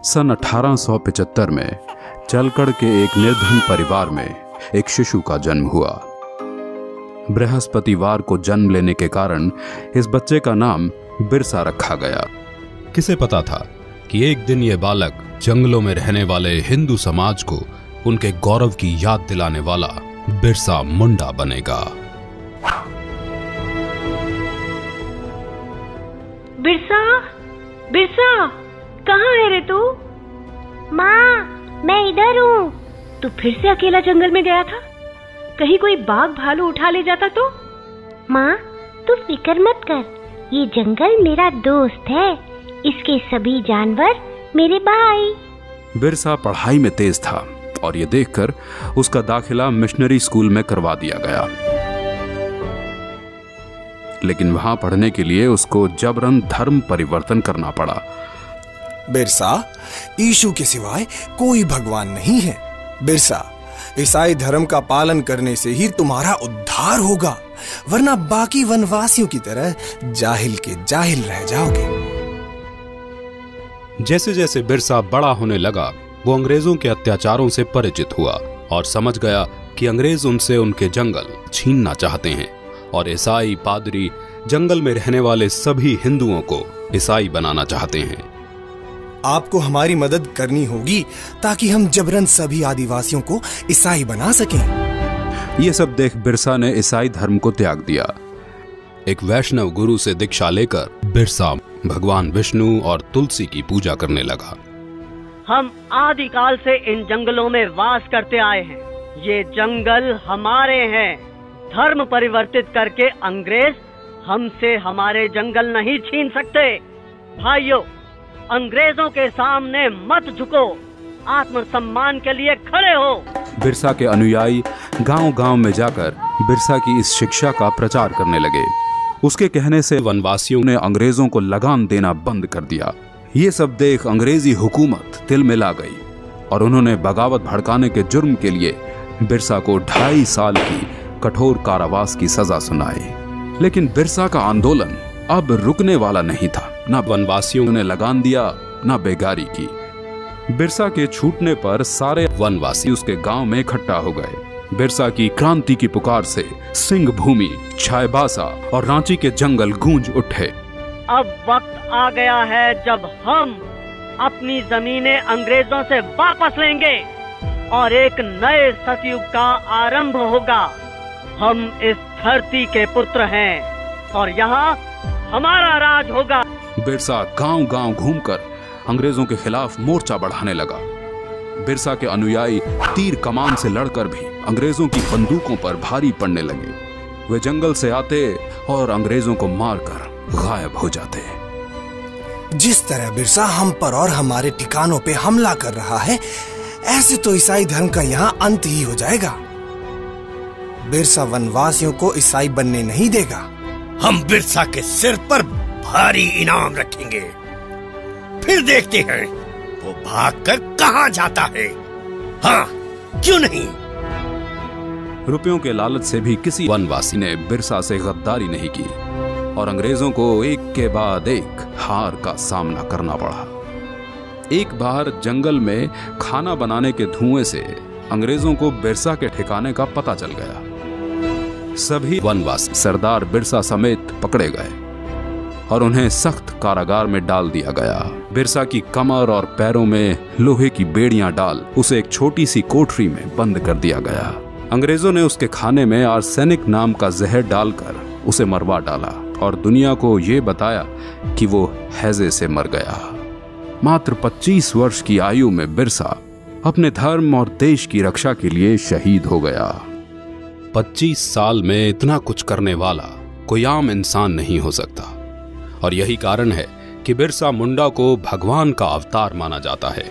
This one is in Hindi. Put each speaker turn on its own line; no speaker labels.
सन 1875 में चलकड़ के एक निर्धन परिवार में एक शिशु का जन्म हुआ। बृहस्पतिवार को जन्म लेने के कारण इस बच्चे का नाम बिरसा रखा गया।
किसे पता था कि एक दिन यह बालक जंगलों में रहने वाले हिंदू समाज को उनके गौरव की याद दिलाने वाला बिरसा मुंडा बनेगा।
बिरसा, बिरसा, कहाँ है रे तू?
माँ, मैं इधर हूँ।
तू फिर से अकेला जंगल में गया था? कहीं कोई बाघ भालू उठा ले जाता तो?
माँ, तू फिक्र मत कर, ये जंगल मेरा दोस्त है, इसके सभी जानवर मेरे भाई।
बिरसा पढ़ाई में तेज था और ये देखकर उसका दाखिला मिशनरी स्कूल में करवा दिया गया, लेकिन वहां पढ़ने के लिए उसको जबरन धर्म परिवर्तन करना पड़ा।
बिरसा, यीशु के सिवाय कोई भगवान नहीं है। बिरसा, ईसाई धर्म का पालन करने से ही तुम्हारा उद्धार होगा, वरना बाकी वनवासियों की तरह जाहिल के जाहिल रह जाओगे।
जैसे जैसे बिरसा बड़ा होने लगा, वो अंग्रेजों के अत्याचारों से परिचित हुआ और समझ गया कि अंग्रेज उनसे उनके जंगल छीनना चाहते हैं और ईसाई पादरी जंगल में रहने वाले सभी हिंदुओं को ईसाई बनाना चाहते हैं।
आपको हमारी मदद करनी होगी ताकि हम जबरन सभी आदिवासियों को ईसाई बना सकें।
ये सब देख बिरसा ने ईसाई धर्म को त्याग दिया।
एक वैष्णव गुरु से दीक्षा लेकर बिरसा भगवान विष्णु और तुलसी की पूजा करने लगा।
हम आदिकाल से इन जंगलों में वास करते आए हैं, ये जंगल हमारे हैं। धर्म परिवर्तित करके अंग्रेज हमसे हमारे जंगल नहीं छीन सकते। भाइयों, अंग्रेजों के सामने मत झुको, आत्मसम्मान के लिए खड़े हो।
बिरसा के अनुयायी गांव-गांव में जाकर बिरसा की इस शिक्षा का प्रचार करने लगे। उसके कहने से वनवासियों ने अंग्रेजों को लगान देना बंद कर दिया। ये सब देख अंग्रेजी हुकूमत तिलमिला गई और उन्होंने बगावत भड़काने के जुर्म के लिए बिरसा को 2.5 साल की कठोर कारावास की सजा सुनाई। लेकिन बिरसा का आंदोलन अब रुकने वाला नहीं था। न वनवासियों ने लगान दिया, न बेगारी की। बिरसा के छूटने पर सारे वनवासी उसके गांव में इकट्ठा हो गए। बिरसा की क्रांति की पुकार से सिंह भूमि, चाईबासा और रांची के जंगल गूंज उठे।
अब वक्त आ गया है जब हम अपनी जमीनें अंग्रेजों से वापस लेंगे और एक नए सतयुग का आरंभ होगा। हम इस धरती के पुत्र हैं और यहाँ हमारा राज होगा।
बिरसा गांव-गांव घूमकर अंग्रेजों के खिलाफ मोर्चा बढ़ाने लगा। बिरसा के अनुयायी तीर कमान से लड़कर भी अंग्रेजों की बंदूकों पर भारी पड़ने लगे। वे जंगल से आते और अंग्रेजों को मारकर गायब हो जाते।
जिस तरह बिरसा हम पर और हमारे ठिकानों पे हमला कर रहा है, ऐसे तो ईसाई धर्म का यहाँ अंत ही हो जाएगा। बिरसा वनवासियों को ईसाई बनने नहीं देगा।
हम बिरसा के सिर पर भारी इनाम रखेंगे, फिर देखते हैं वो भागकर कहाँ जाता है। हाँ, क्यों नहीं?
रुपयों के लालच से भी किसी वनवासी ने बिरसा से गद्दारी नहीं की और अंग्रेजों को एक के बाद एक हार का सामना करना पड़ा। एक बार जंगल में खाना बनाने के धुएं से अंग्रेजों को बिरसा के ठिकाने का पता चल गया। सभी वनवासी सरदार बिरसा समेत पकड़े गए और उन्हें सख्त कारागार में डाल दिया गया। बिरसा की कमर और पैरों में लोहे की बेड़ियां डाल उसे एक छोटी सी कोठरी में बंद कर दिया गया। अंग्रेजों ने उसके खाने में आर्सेनिक नाम का जहर डालकर उसे मरवा डाला और दुनिया को ये बताया कि वो हैजे से मर गया। मात्र 25 वर्ष की आयु में बिरसा अपने धर्म और देश की रक्षा के लिए शहीद हो गया।
25 साल में इतना कुछ करने वाला कोई आम इंसान नहीं हो सकता और यही कारण है कि बिरसा मुंडा को भगवान का अवतार माना जाता है।